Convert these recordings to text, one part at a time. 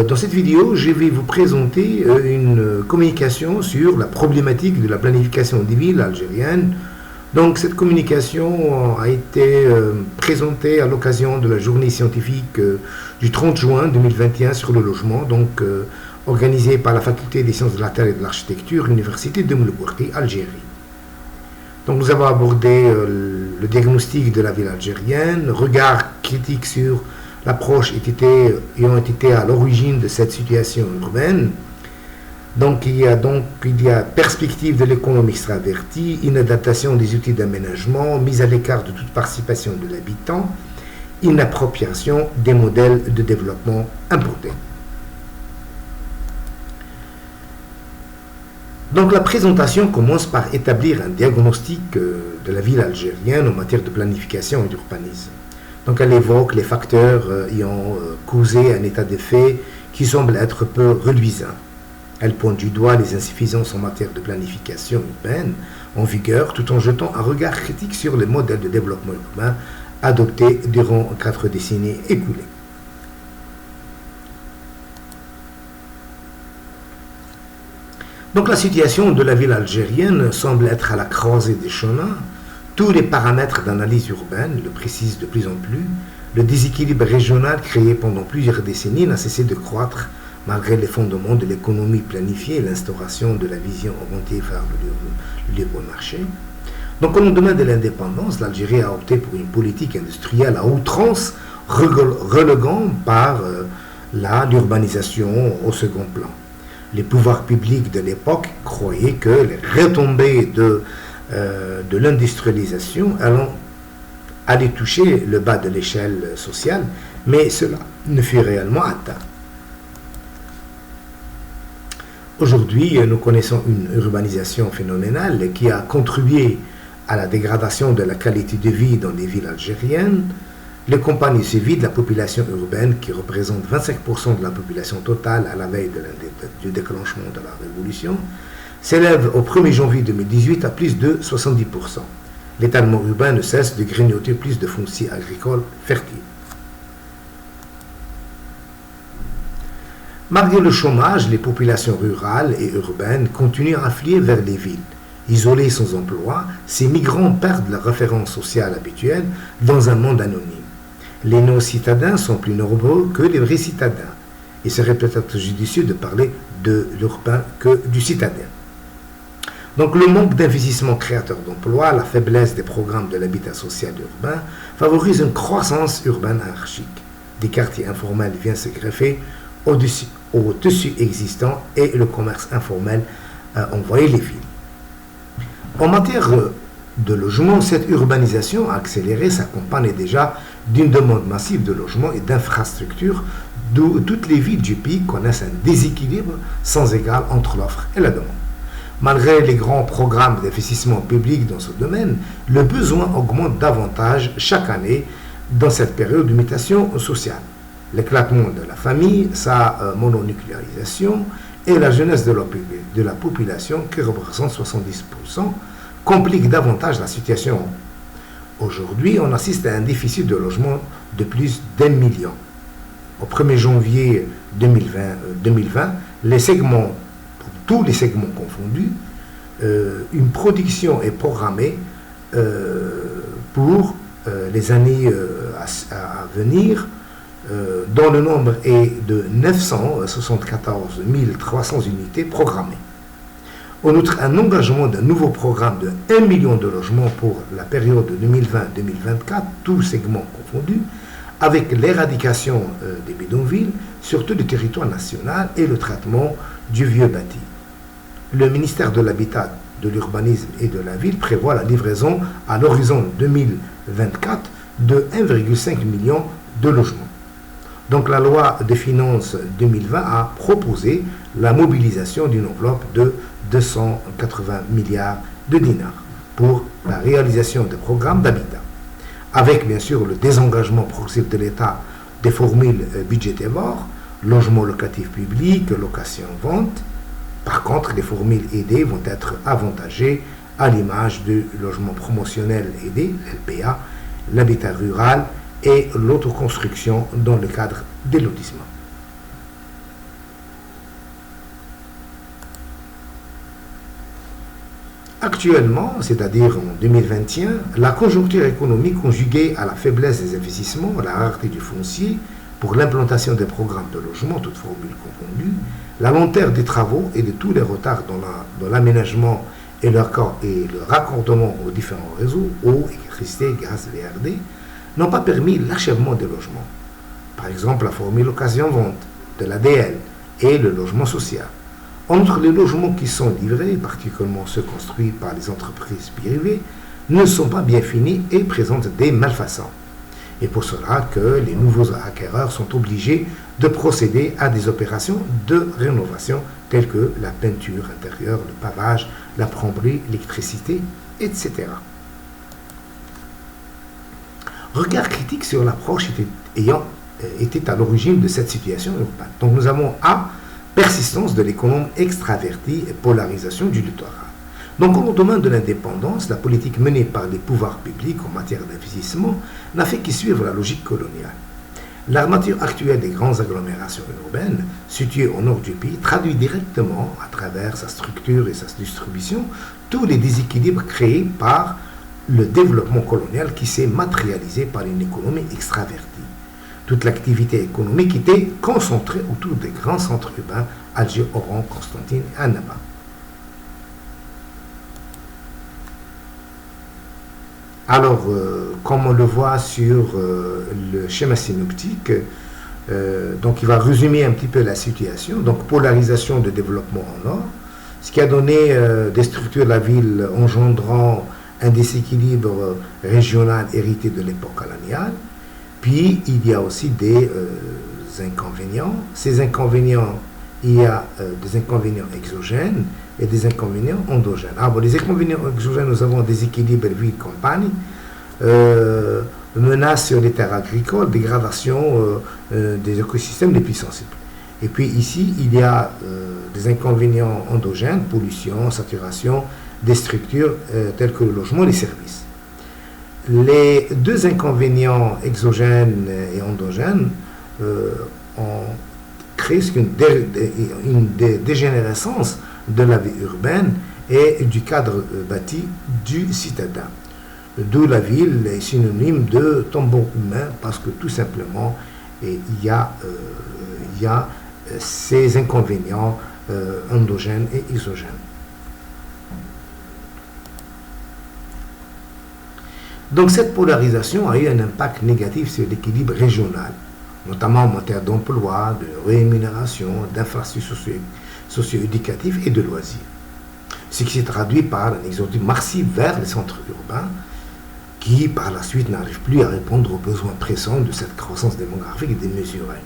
Dans cette vidéo, je vais vous présenter une communication sur la problématique de la planification des villes algériennes. Donc cette communication a été présentée à l'occasion de la journée scientifique du 30 juin 2021 sur le logement, organisée par la Faculté des sciences de la Terre et de l'Architecture, Université de Moulbourti, Algérie. Donc nous avons abordé le diagnostic de la ville algérienne, regard critique sur l'approche ayant été à l'origine de cette situation urbaine. Donc il y a perspective de l'économie extravertie, inadaptation des outils d'aménagement, mise à l'écart de toute participation de l'habitant, inappropriation des modèles de développement importés. Donc la présentation commence par établir un diagnostic de la ville algérienne en matière de planification et d'urbanisme. Donc elle évoque les facteurs ayant causé un état de fait qui semble être peu reluisant. Elle pointe du doigt les insuffisances en matière de planification urbaine en vigueur, tout en jetant un regard critique sur les modèles de développement urbain adoptés durant 4 décennies écoulées. Donc la situation de la ville algérienne semble être à la croisée des chemins. Tous les paramètres d'analyse urbaine le précisent de plus en plus. Le déséquilibre régional créé pendant plusieurs décennies n'a cessé de croître malgré les fondements de l'économie planifiée et l'instauration de la vision orientée vers le libre marché. Donc au lendemain de l'indépendance, l'Algérie a opté pour une politique industrielle à outrance, reléguant par l'urbanisation au second plan. Les pouvoirs publics de l'époque croyaient que les retombées de l'industrialisation allaient toucher le bas de l'échelle sociale, mais cela ne fut réellement atteint. Aujourd'hui, nous connaissons une urbanisation phénoménale qui a contribué à la dégradation de la qualité de vie dans les villes algériennes. Les compagnies se vident, la population urbaine, qui représente 25% de la population totale à la veille du déclenchement de la révolution, s'élève au 1er janvier 2018 à plus de 70%. L'étalement urbain ne cesse de grignoter plus de foncier agricole fertile. Malgré le chômage, les populations rurales et urbaines continuent à affluer vers les villes. Isolés sans emploi, ces migrants perdent leur référence sociale habituelle dans un monde anonyme. Les non-citadins sont plus nombreux que les vrais citadins. Il serait peut-être judicieux de parler de l'urbain que du citadin. Donc le manque d'investissement créateur d'emplois, la faiblesse des programmes de l'habitat social urbain favorisent une croissance urbaine anarchique. Des quartiers informels viennent se greffer au dessus existant et le commerce informel envoie les villes. En matière de logement, cette urbanisation accélérée s'accompagne déjà d'une demande massive de logements et d'infrastructures, d'où toutes les villes du pays connaissent un déséquilibre sans égal entre l'offre et la demande. Malgré les grands programmes d'investissement public dans ce domaine, le besoin augmente davantage chaque année dans cette période de mutation sociale. L'éclatement de la famille, sa mononucléarisation et la jeunesse de la population, qui représente 70%, compliquent davantage la situation. Aujourd'hui, on assiste à un déficit de logement de plus d'1 million. Au 1er janvier 2020, tous les segments confondus, une production est programmée pour les années à venir, dont le nombre est de 974 300 unités programmées. En outre, un engagement d'un nouveau programme de 1 million de logements pour la période 2020-2024, tous segments confondus, avec l'éradication des bidonvilles sur tout le territoire national et le traitement du vieux bâti. Le ministère de l'Habitat, de l'Urbanisme et de la Ville prévoit la livraison à l'horizon 2024 de 1,5 million de logements. Donc la loi de finances 2020 a proposé la mobilisation d'une enveloppe de 280 milliards de dinars pour la réalisation des programmes d'habitat, avec bien sûr le désengagement progressif de l'État des formules budgétivores, logement locatif public, location-vente. Par contre, les formules aidées vont être avantagées à l'image du logement promotionnel aidé, LPA, l'habitat rural et l'autoconstruction dans le cadre des lotissements. Actuellement, c'est-à-dire en 2021, la conjoncture économique conjuguée à la faiblesse des investissements, à la rareté du foncier pour l'implantation des programmes de logement, toutes formules confondues, la lenteur des travaux et de tous les retards dans l'aménagement et le raccordement aux différents réseaux, eau, électricité, gaz, VRD, n'ont pas permis l'achèvement des logements. Par exemple, la formule occasion-vente de l'ADL et le logement social. Entre les logements qui sont livrés, particulièrement ceux construits par les entreprises privées, ne sont pas bien finis et présentent des malfaçons. Et pour cela que les nouveaux acquéreurs sont obligés de procéder à des opérations de rénovation telles que la peinture intérieure, le pavage, la plomberie, l'électricité, etc. Regard critique sur l'approche ayant été à l'origine de cette situation urbaine. Donc nous avons A, persistance de l'économie extravertie et polarisation du littoral. Donc, au domaine de l'indépendance, la politique menée par les pouvoirs publics en matière d'investissement n'a fait que suivre la logique coloniale. L'armature actuelle des grandes agglomérations urbaines, situées au nord du pays, traduit directement, à travers sa structure et sa distribution, tous les déséquilibres créés par le développement colonial qui s'est matérialisé par une économie extravertie. Toute l'activité économique était concentrée autour des grands centres urbains, Alger, Oran, Constantine et Annaba. Alors, comme on le voit sur le schéma synoptique, donc il va résumer un petit peu la situation. Donc, polarisation de développement en nord, ce qui a donné des structures de la ville engendrant un déséquilibre régional hérité de l'époque coloniale. Puis, il y a aussi des inconvénients. Ces inconvénients, il y a des inconvénients exogènes et des inconvénients endogènes. Les inconvénients exogènes, nous avons des équilibres ville-campagne, menaces sur les terres agricoles, dégradation des écosystèmes les plus sensibles. Et puis ici, il y a des inconvénients endogènes, pollution, saturation des structures telles que le logement et les services. Les deux inconvénients exogènes et endogènes ont créé une dégénérescence de la vie urbaine et du cadre bâti du citadin. D'où la ville est synonyme de tombeau humain parce que tout simplement il y a ces inconvénients endogènes et exogènes. Donc cette polarisation a eu un impact négatif sur l'équilibre régional, notamment en matière d'emploi, de rémunération, d'infrastructures socio-éducatives et de loisirs. Ce qui s'est traduit par un exode massif vers les centres urbains qui, par la suite, n'arrivent plus à répondre aux besoins pressants de cette croissance démographique démesurée.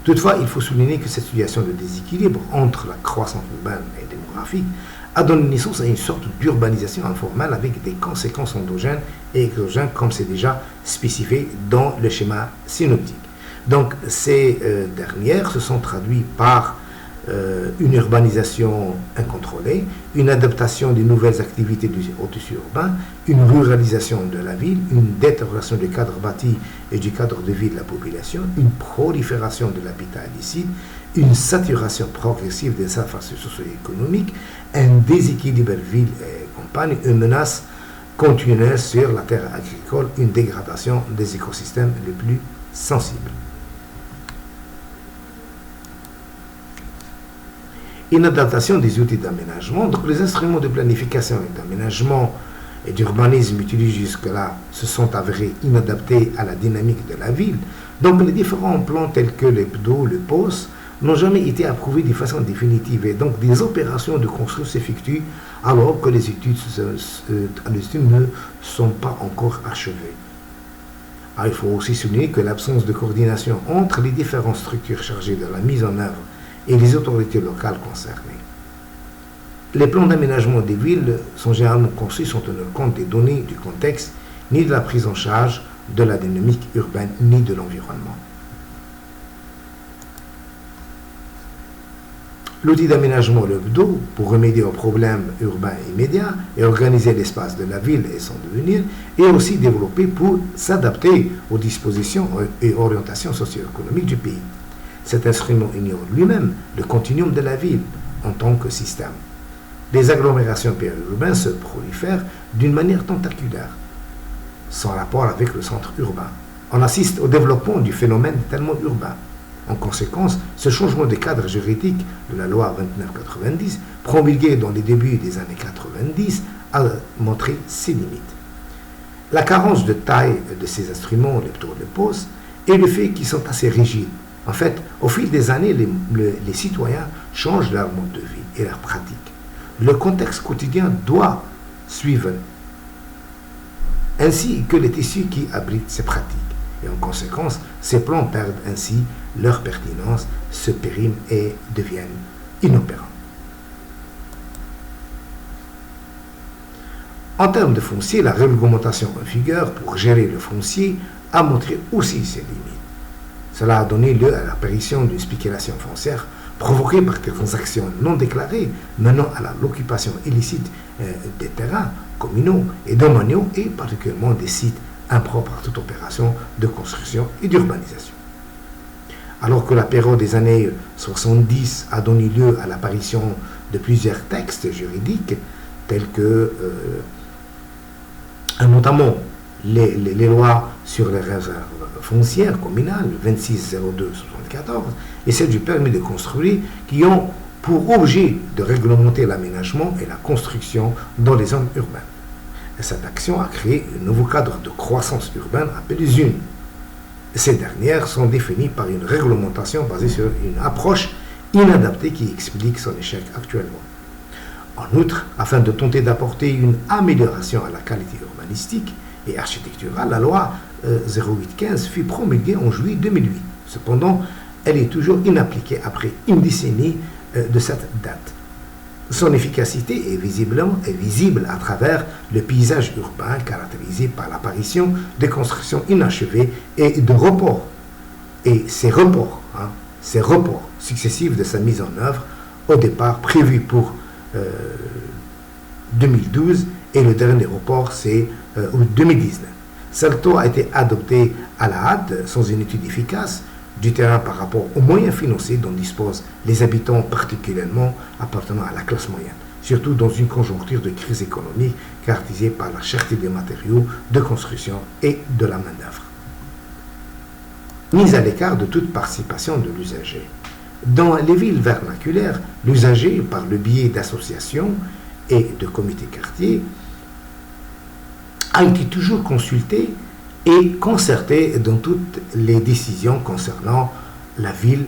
Toutefois, il faut souligner que cette situation de déséquilibre entre la croissance urbaine et démographique a donné naissance à une sorte d'urbanisation informelle avec des conséquences endogènes et exogènes, comme c'est déjà spécifié dans le schéma synoptique. Donc, ces dernières se sont traduites par une urbanisation incontrôlée, une adaptation des nouvelles activités au tissu urbain, une ruralisation de la ville, une détérioration du cadre bâti et du cadre de vie de la population, une prolifération de l'habitat illicite, une saturation progressive des infrastructures socio-économiques, un déséquilibre ville et campagne, une menace continuelle sur la terre agricole, une dégradation des écosystèmes les plus sensibles. Une adaptation des outils d'aménagement. Donc les instruments de planification et d'aménagement et d'urbanisme utilisés jusque-là se sont avérés inadaptés à la dynamique de la ville. Donc les différents plans tels que les PDO, le POS, n'ont jamais été approuvés de façon définitive et donc des opérations de construction s'effectuent alors que les études ne sont pas encore achevées. Il faut aussi souligner que l'absence de coordination entre les différentes structures chargées de la mise en œuvre et les autorités locales concernées. Les plans d'aménagement des villes sont généralement conçus sans tenir compte des données du contexte, ni de la prise en charge de la dynamique urbaine, ni de l'environnement. L'outil d'aménagement, le BDO, pour remédier aux problèmes urbains immédiats et organiser l'espace de la ville et son devenir, est aussi développé pour s'adapter aux dispositions et orientations socio-économiques du pays. Cet instrument ignore lui-même le continuum de la ville en tant que système. les agglomérations périurbaines se prolifèrent d'une manière tentaculaire, sans rapport avec le centre urbain. On assiste au développement du phénomène d'étalement urbain. En conséquence, ce changement de cadre juridique de la loi 2990, promulguée dans les débuts des années 90, a montré ses limites. La carence de taille de ces instruments, les tours de pause, et le fait qu'ils sont assez rigides. En fait, au fil des années, les citoyens changent leur mode de vie et leurs pratiques. Le contexte quotidien doit suivre, ainsi que les tissus qui abritent ces pratiques. Et en conséquence, ces plans perdent ainsi leur pertinence, se périment et deviennent inopérants. En termes de foncier, la réglementation en vigueur pour gérer le foncier a montré aussi ses limites. Cela a donné lieu à l'apparition d'une spéculation foncière provoquée par des transactions non déclarées menant à l'occupation illicite des terrains communaux et domaniaux et particulièrement des sites impropres à toute opération de construction et d'urbanisation. Alors que la période des années 70 a donné lieu à l'apparition de plusieurs textes juridiques tels que notamment les lois sur les réserves foncières communales 2602-74 et celle du permis de construire qui ont pour objet de réglementer l'aménagement et la construction dans les zones urbaines. Et cette action a créé un nouveau cadre de croissance urbaine appelé ZUN. Ces dernières sont définies par une réglementation basée sur une approche inadaptée qui explique son échec actuellement. En outre, afin de tenter d'apporter une amélioration à la qualité urbanistique et architecturale, la loi 0815 fut promulguée en juillet 2008. Cependant, elle est toujours inappliquée après une décennie de cette date. Son efficacité est visible à travers le paysage urbain caractérisé par l'apparition de constructions inachevées et de reports. Et ces reports successifs de sa mise en œuvre, au départ prévu pour 2012 et le dernier report c'est 2019. Salto a été adopté à la hâte sans une étude efficace du terrain par rapport aux moyens financiers dont disposent les habitants particulièrement appartenant à la classe moyenne, surtout dans une conjoncture de crise économique caractérisée par la cherté des matériaux de construction et de la main-d'œuvre. Mise à l'écart de toute participation de l'usager. Dans les villes vernaculaires, l'usager, par le biais d'associations et de comités quartiers, a été toujours consulté et concerté dans toutes les décisions concernant la ville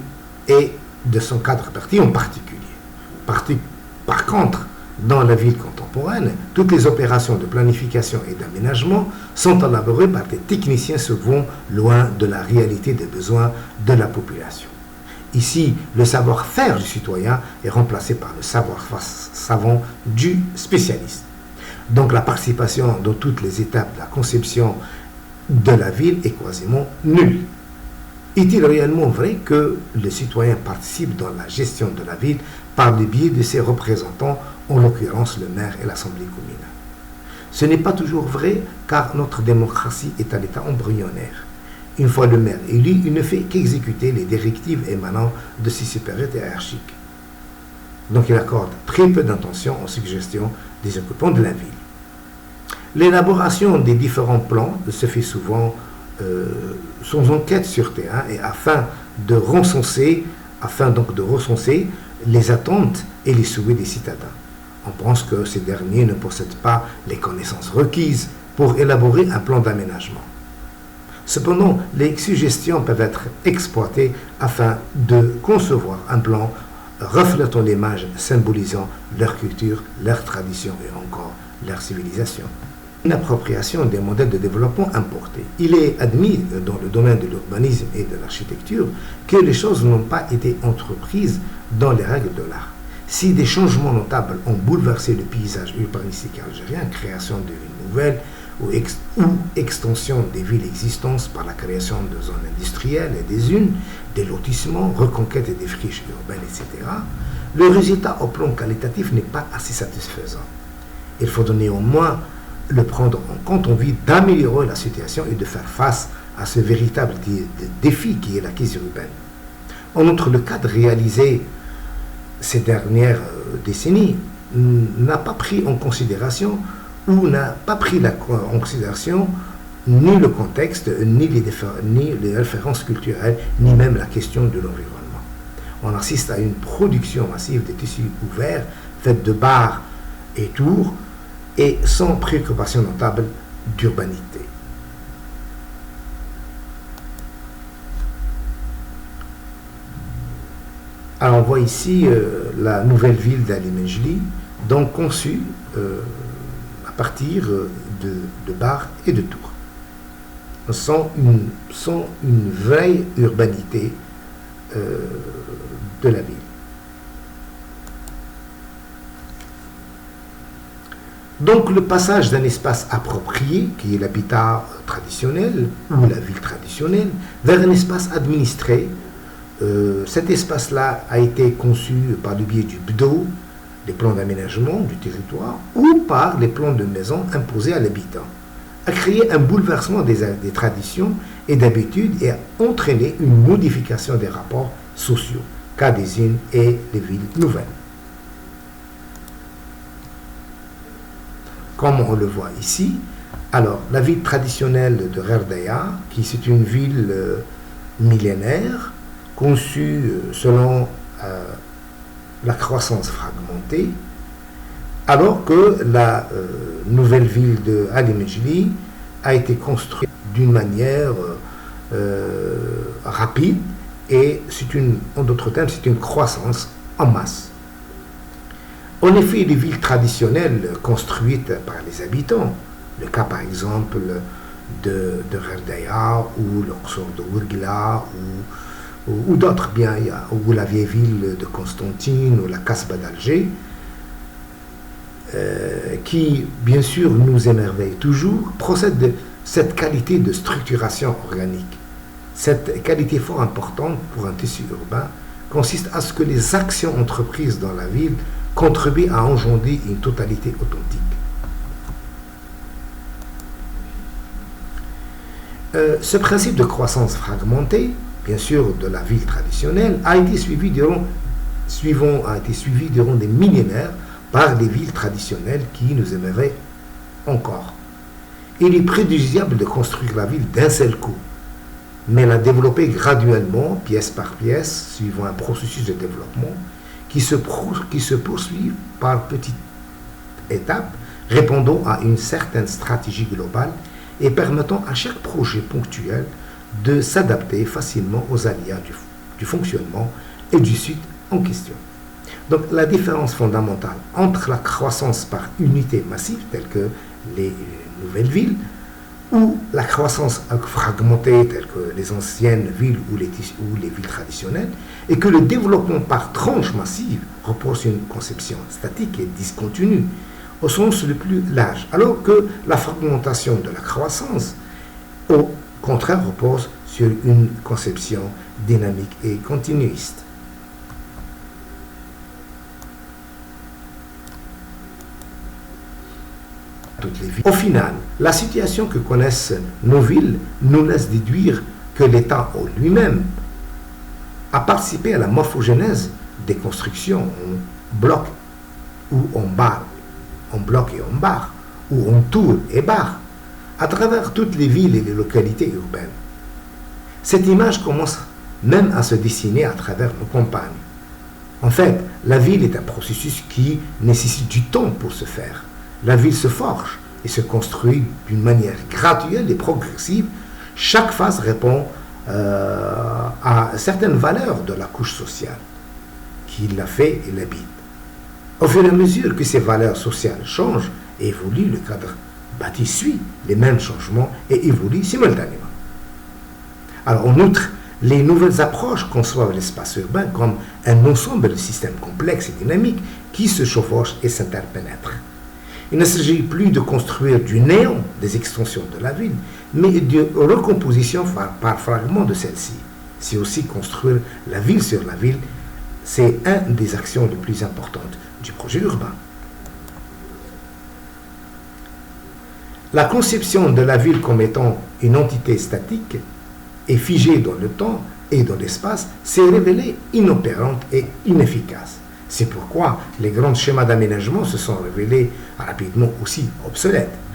et de son cadre parti en particulier. Par contre, dans la ville contemporaine, toutes les opérations de planification et d'aménagement sont élaborées par des techniciens souvent loin de la réalité des besoins de la population. Ici, le savoir-faire du citoyen est remplacé par le savoir-savant du spécialiste. Donc la participation dans toutes les étapes de la conception de la ville est quasiment nulle. Est-il réellement vrai que le citoyen participe dans la gestion de la ville par le biais de ses représentants, en l'occurrence le maire et l'assemblée communale? Ce n'est pas toujours vrai car notre démocratie est à l'état embryonnaire. Une fois le maire élu, il ne fait qu'exécuter les directives émanant de ses supérieurs hiérarchiques. Donc il accorde très peu d'attention aux suggestions des occupants de la ville. L'élaboration des différents plans se fait souvent sans enquête sur terrain et afin de recenser les attentes et les souhaits des citadins. On pense que ces derniers ne possèdent pas les connaissances requises pour élaborer un plan d'aménagement. Cependant, les suggestions peuvent être exploitées afin de concevoir un plan reflétant l'image symbolisant leur culture, leur tradition et encore leur civilisation. Une appropriation des modèles de développement importés. Il est admis dans le domaine de l'urbanisme et de l'architecture que les choses n'ont pas été entreprises dans les règles de l'art. Si des changements notables ont bouleversé le paysage urbanistique algérien, création de villes nouvelles ou extension des villes existantes par la création de zones industrielles et des unes, des lotissements, reconquête des friches urbaines, etc., le résultat au plan qualitatif n'est pas assez satisfaisant. Il faut néanmoins le prendre en compte en vue d'améliorer la situation et de faire face à ce véritable défi qui est la crise urbaine. En outre, le cadre réalisé ces dernières décennies n'a pas pris en considération ou n'a pas pris en considération ni le contexte, ni les références culturelles, ni même la question de l'environnement. On assiste à une production massive de tissus ouverts, faite de bars et tours, et sans préoccupation notable d'urbanité. Alors on voit ici la nouvelle ville d'Ali Menjli, donc conçue à partir de bars et de tours, sans une vraie urbanité de la ville. Donc le passage d'un espace approprié, qui est l'habitat traditionnel ou la ville traditionnelle, vers un espace administré. Cet espace-là a été conçu par le biais du BDO, des plans d'aménagement du territoire, ou par les plans de maison imposés à l'habitant, a créé un bouleversement des traditions et d'habitudes et a entraîné une modification des rapports sociaux qu'a désignent et les villes nouvelles. Comme on le voit ici, alors la ville traditionnelle de Gherdaïa, qui c'est une ville millénaire, conçue selon la croissance fragmentée, alors que la nouvelle ville de Ali Menjli a été construite d'une manière rapide et en d'autres termes, c'est une croissance en masse. En effet, les villes traditionnelles construites par les habitants, le cas par exemple de Gherdaïa ou l'Oqsour de Ouargla ou d'autres bien, ou la vieille ville de Constantine ou la Casbah d'Alger, qui bien sûr nous émerveille toujours, procède de cette qualité de structuration organique. Cette qualité fort importante pour un tissu urbain consiste à ce que les actions entreprises dans la ville contribuent à engendrer une totalité authentique. Ce principe de croissance fragmentée, bien sûr, de la ville traditionnelle, a été suivi durant des millénaires par les villes traditionnelles qui nous émerveillent encore. Il est préjudiciable de construire la ville d'un seul coup, mais la développer graduellement, pièce par pièce, suivant un processus de développement qui se poursuit par petites étapes, répondant à une certaine stratégie globale et permettant à chaque projet ponctuel de s'adapter facilement aux aléas du fonctionnement et du site en question. Donc la différence fondamentale entre la croissance par unité massive, telle que les nouvelles villes, ou la croissance fragmentée, telle que les anciennes villes ou les villes traditionnelles, et que le développement par tranche massive repose sur une conception statique et discontinue, au sens le plus large, alors que la fragmentation de la croissance, au contraire, repose sur une conception dynamique et continuiste. Toutes les villes. Au final, la situation que connaissent nos villes nous laisse déduire que l'État en lui-même a participé à la morphogénèse des constructions en bloc ou en barre, en bloc et en barre, ou en tour et barre, à travers toutes les villes et les localités urbaines. Cette image commence même à se dessiner à travers nos campagnes. En fait, la ville est un processus qui nécessite du temps pour se faire. La ville se forge et se construit d'une manière graduelle et progressive. Chaque phase répond à certaines valeurs de la couche sociale qui l'a fait et l'habite. Au fur et à mesure que ces valeurs sociales changent et évoluent, le cadre bâti suit les mêmes changements et évolue simultanément. Alors, en outre, les nouvelles approches conçoivent l'espace urbain comme un ensemble de systèmes complexes et dynamiques qui se chevauchent et s'interpénètrent. Il ne s'agit plus de construire du néant des extensions de la ville, mais de recomposition par fragments de celle-ci. C'est aussi construire la ville sur la ville. C'est une des actions les plus importantes du projet urbain. La conception de la ville comme étant une entité statique et figée dans le temps et dans l'espace s'est révélée inopérante et inefficace. C'est pourquoi les grands schémas d'aménagement se sont révélés rapidement aussi obsolètes.